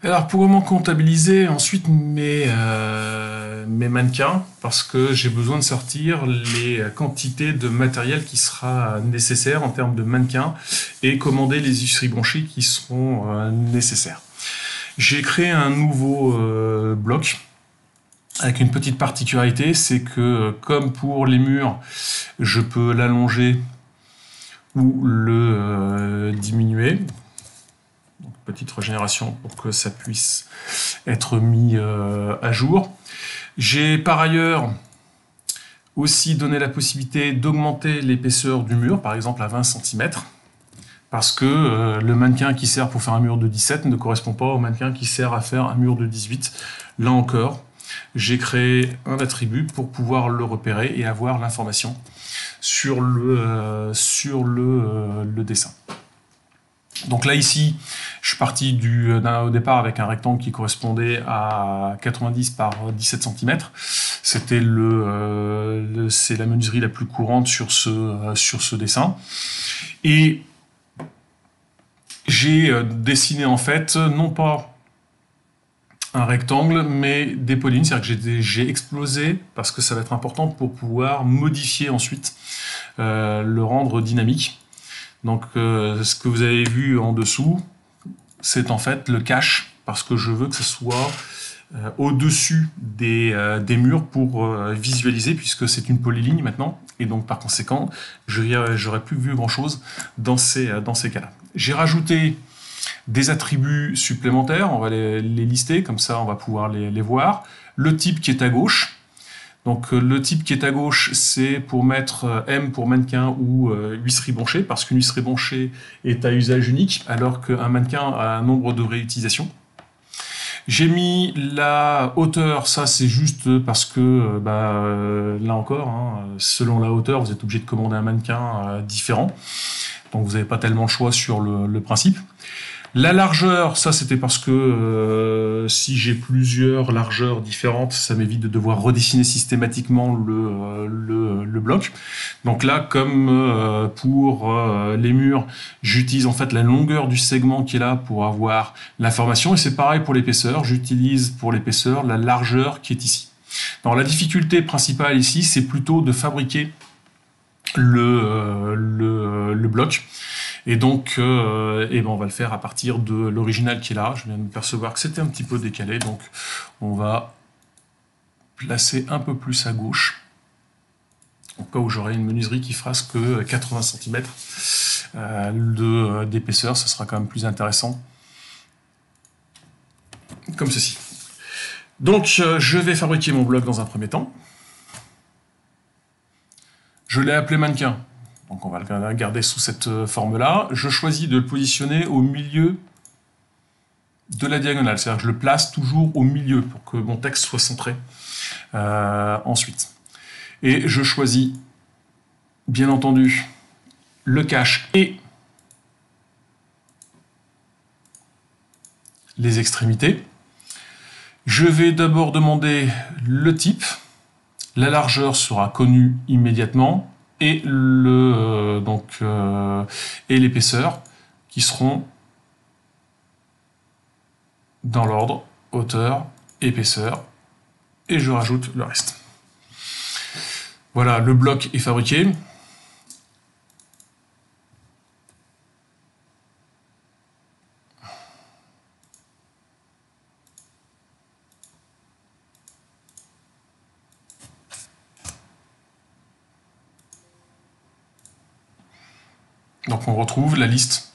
Alors, pour comment comptabiliser ensuite mes mannequins, parce que j'ai besoin de sortir les quantités de matériel qui sera nécessaire en termes de mannequins et commander les usseries branchées qui seront nécessaires. J'ai créé un nouveau bloc avec une petite particularité, c'est que comme pour les murs, je peux l'allonger ou le diminuer. Donc, petite régénération pour que ça puisse être mis à jour. J'ai par ailleurs aussi donné la possibilité d'augmenter l'épaisseur du mur, par exemple à 20 cm, parce que le mannequin qui sert pour faire un mur de 17 ne correspond pas au mannequin qui sert à faire un mur de 18. Là encore, j'ai créé un attribut pour pouvoir le repérer et avoir l'information sur le dessin. Donc là, ici, je suis parti au départ avec un rectangle qui correspondait à 90 par 17 cm. C'était c'est la menuiserie la plus courante sur ce dessin. Et j'ai dessiné en fait, non pas un rectangle, mais des polygons, c'est-à-dire que j'ai explosé, parce que ça va être important pour pouvoir modifier ensuite, le rendre dynamique. Donc ce que vous avez vu en dessous, c'est en fait le cache, parce que je veux que ce soit au-dessus des murs pour visualiser, puisque c'est une polyligne maintenant, et donc par conséquent, j'aurais plus vu grand-chose dans ces cas-là. J'ai rajouté des attributs supplémentaires, on va les lister, comme ça on va pouvoir les voir. Le type qui est à gauche, donc le type qui est à gauche, c'est pour mettre M pour mannequin ou huisserie branchée, parce qu'une huisserie branchée est à usage unique, alors qu'un mannequin a un nombre de réutilisations. J'ai mis la hauteur, ça c'est juste parce que là encore, hein, selon la hauteur, vous êtes obligé de commander un mannequin différent, donc vous n'avez pas tellement le choix sur le principe. La largeur, ça c'était parce que si j'ai plusieurs largeurs différentes, ça m'évite de devoir redessiner systématiquement le bloc. Donc là, comme pour les murs, j'utilise en fait la longueur du segment qui est là pour avoir l'information. Et c'est pareil pour l'épaisseur, j'utilise pour l'épaisseur la largeur qui est ici. Alors la difficulté principale ici, c'est plutôt de fabriquer le bloc. Et donc, on va le faire à partir de l'original qui est là. Je viens de me percevoir que c'était un petit peu décalé, donc on va placer un peu plus à gauche, au cas où j'aurai une menuiserie qui fasse que 80 cm d'épaisseur, ça sera quand même plus intéressant, comme ceci. Donc, je vais fabriquer mon bloc dans un premier temps. Je l'ai appelé mannequin. Donc on va le garder sous cette forme-là. Je choisis de le positionner au milieu de la diagonale, c'est-à-dire que je le place toujours au milieu pour que mon texte soit centré ensuite. Et je choisis, bien entendu, le cache et les extrémités. Je vais d'abord demander le type. La largeur sera connue immédiatement et l'épaisseur qui seront dans l'ordre hauteur, épaisseur, et je rajoute le reste. Voilà, le bloc est fabriqué. Donc on retrouve la liste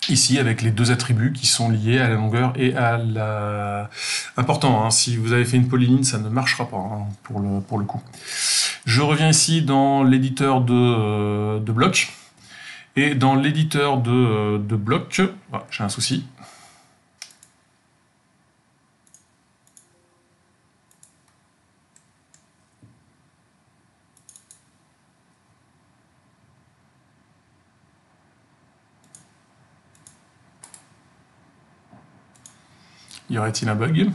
ici avec les deux attributs qui sont liés à la longueur et à la... Important, hein, si vous avez fait une polyline, ça ne marchera pas hein, pour le coup. Je reviens ici dans l'éditeur de blocs. Et dans l'éditeur de blocs, ah, j'ai un souci. Y aurait-il un bug?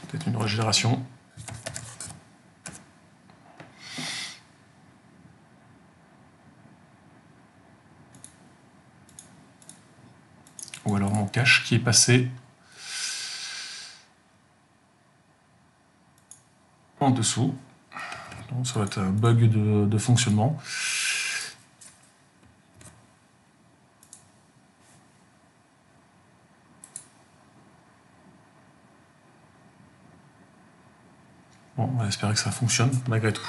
Peut-être une régénération. Ou alors mon cache qui est passé en dessous. Donc, ça va être un bug de fonctionnement. Bon, on va espérer que ça fonctionne malgré tout.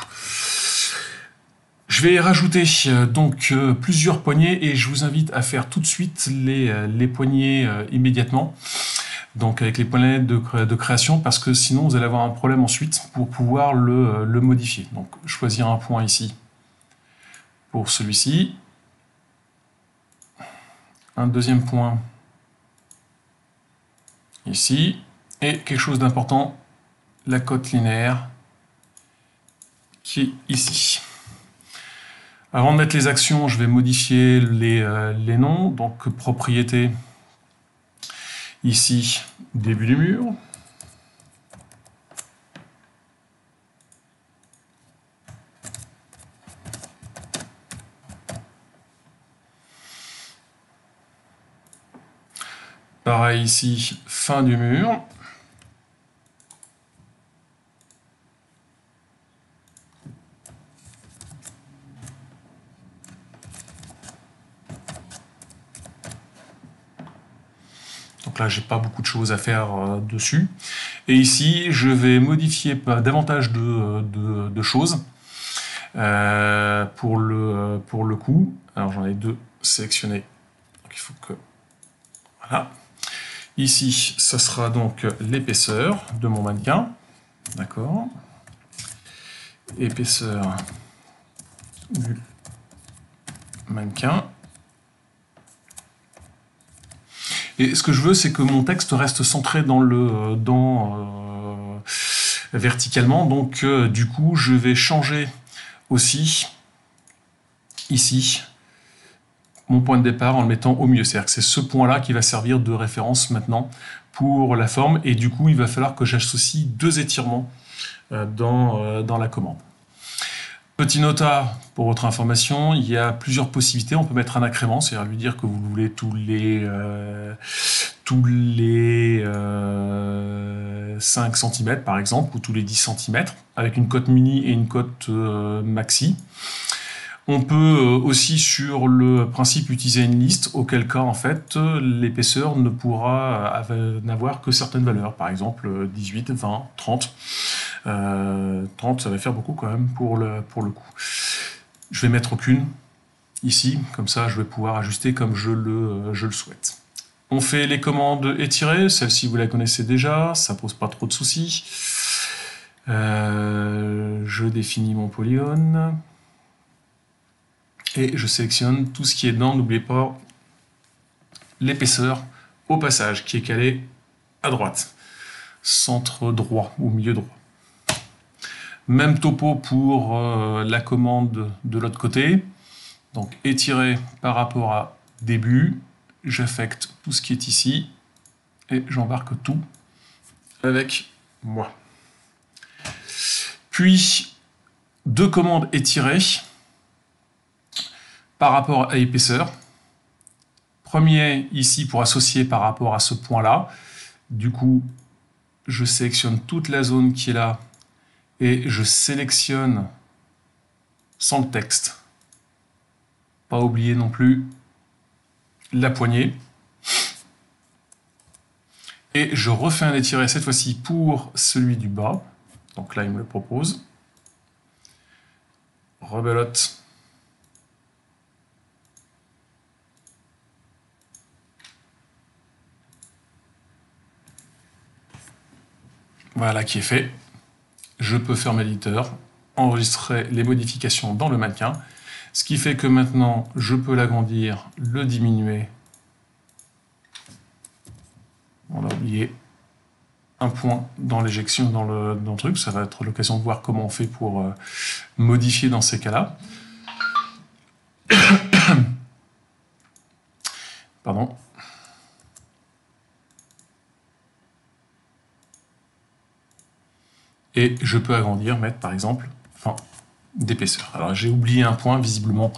Je vais rajouter donc plusieurs poignées et je vous invite à faire tout de suite les poignées immédiatement. Donc avec les poignées de création, parce que sinon vous allez avoir un problème ensuite pour pouvoir le modifier. Donc choisir un point ici pour celui-ci. Un deuxième point ici. Et quelque chose d'important, la cote linéaire qui est ici. Avant de mettre les actions, je vais modifier les noms. Donc propriété, ici, début du mur. Pareil ici, fin du mur. Donc là, j'ai pas beaucoup de choses à faire dessus. Et ici, je vais modifier davantage de choses pour le coup. Alors j'en ai deux sélectionnés. Donc il faut que... Voilà. Ici, ça sera donc l'épaisseur de mon mannequin. D'accord. Épaisseur du mannequin. Et ce que je veux, c'est que mon texte reste centré verticalement. Donc, du coup, je vais changer aussi, ici, mon point de départ en le mettant au milieu. C'est-à-dire que c'est ce point-là qui va servir de référence maintenant pour la forme. Et du coup, il va falloir que j'associe deux étirements dans la commande. Petit nota pour votre information, il y a plusieurs possibilités. On peut mettre un incrément, c'est-à-dire lui dire que vous voulez tous les 5 cm par exemple, ou tous les 10 cm, avec une cote mini et une cote maxi. On peut aussi sur le principe utiliser une liste, auquel cas en fait l'épaisseur ne pourra n'avoir que certaines valeurs, par exemple 18, 20, 30. 30 ça va faire beaucoup quand même pour le coup. Je vais mettre aucune ici, comme ça je vais pouvoir ajuster comme je le souhaite. On fait les commandes étirées, celle-ci vous la connaissez déjà, ça pose pas trop de soucis. Je définis mon polygone. Et je sélectionne tout ce qui est dedans. N'oubliez pas l'épaisseur au passage qui est calée à droite. Centre droit ou milieu droit. Même topo pour la commande de l'autre côté. Donc étirer par rapport à début. J'affecte tout ce qui est ici. Et j'embarque tout avec moi. Puis deux commandes étirées par rapport à épaisseur. Premier ici pour associer par rapport à ce point-là. Du coup, je sélectionne toute la zone qui est là et je sélectionne sans le texte. Pas oublier non plus la poignée. Et je refais un étiré cette fois-ci pour celui du bas. Donc là, il me le propose. Rebelote. Voilà qui est fait. Je peux fermer l'éditeur, enregistrer les modifications dans le mannequin, ce qui fait que maintenant je peux l'agrandir, le diminuer. On a oublié un point dans l'éjection dans le truc, ça va être l'occasion de voir comment on fait pour modifier dans ces cas-là. Pardon. et je peux agrandir, mettre par exemple, enfin, d'épaisseur. Alors j'ai oublié un point visiblement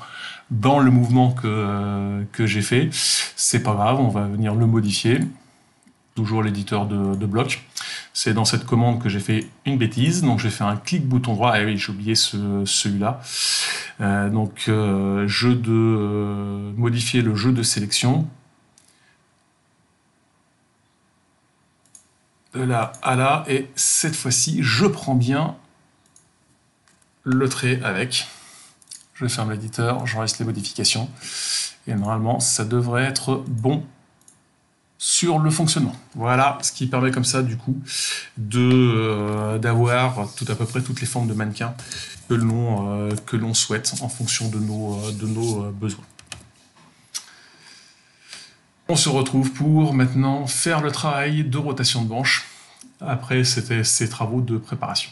dans le mouvement que j'ai fait. C'est pas grave, on va venir le modifier. Toujours l'éditeur de bloc. C'est dans cette commande que j'ai fait une bêtise. Donc je vais faire un clic bouton droit. Et oui, j'ai oublié celui-là. Modifier le jeu de sélection. De là à là. Et cette fois-ci, je prends bien le trait avec. Je ferme l'éditeur, je reste les modifications. Et normalement, ça devrait être bon sur le fonctionnement. Voilà, ce qui permet comme ça, du coup, d'avoir à peu près toutes les formes de mannequins que l'on souhaite en fonction de nos besoins. On se retrouve pour maintenant faire le travail de rotation de branche après ces travaux de préparation.